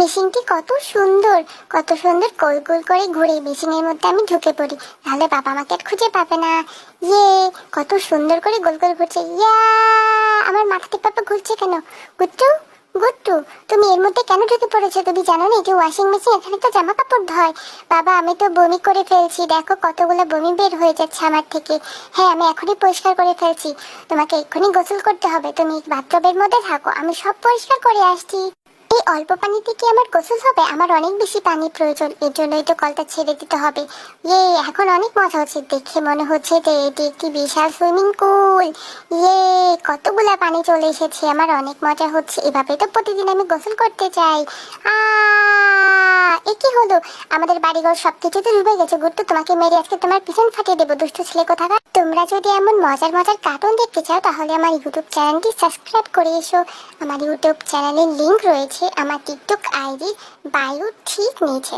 মেশিনটি কত সুন্দর, কত সুন্দর গোল গোল করে ঘুরে মেশিনের মধ্যে আমি ঢুকে পড়ি, তাহলে বাবা আমাকে আর খুঁজে পাবে না। ইয়ে, কত সুন্দর করে গোল গোল ঘুরছে। ইয়া, আমার মাথাতে পাপা ঘুরছে কেন? গুট্টু, গুট্টু, তুমি এর মধ্যে কেন ঢুকে পড়েছো? তুমি জানো না এটি ওয়াশিং মেশিন, এখানে তো জামা কাপড় ধয়। বাবা আমি তো বমি করে ফেলছি, দেখো কতগুলো বমি বের হয়ে যাচ্ছে আমার থেকে। হ্যাঁ, আমি এখনই পরিষ্কার করে ফেলছি। তোমাকে এক্ষুনি গোসল করতে হবে, তুমি বাথটবের মধ্যে থাকো, আমি সব পরিষ্কার করে আসছি। এই অল্প পানিতে কি আমার গোসল হবে? আমার অনেক বেশি পানির প্রয়োজন, এর জন্যই তো কলটা ছেড়ে দিতে হবে। ইয়ে, এখন অনেক মজা হচ্ছে, দেখে মনে হচ্ছে যে এটি একটি বিশাল সুইমিং পুল। ইয়ে, কতগুলা পানি চলে এসেছে, আমার অনেক মজা হচ্ছে। এভাবে তো প্রতিদিন আমি গোসল করতে চাই। আ এ কি হলো? আমাদের বাড়িঘর সবকিছুতে ডুবে গেছে। গুট্টু, তোমাকে মেরে আজকে তোমার পিছন ফাটিয়ে দেবো, দুষ্ট ছেলে কোথাকার। তোমরা যদি এমন মজার মজার কার্টুন দেখতে চাও তাহলে আমার ইউটিউব চ্যানেলটি সাবস্ক্রাইব করে এসো। আমার ইউটিউব চ্যানেলের লিংক রয়েছে আমার টিকটক আইডি বায়ু ঠিক নিচে।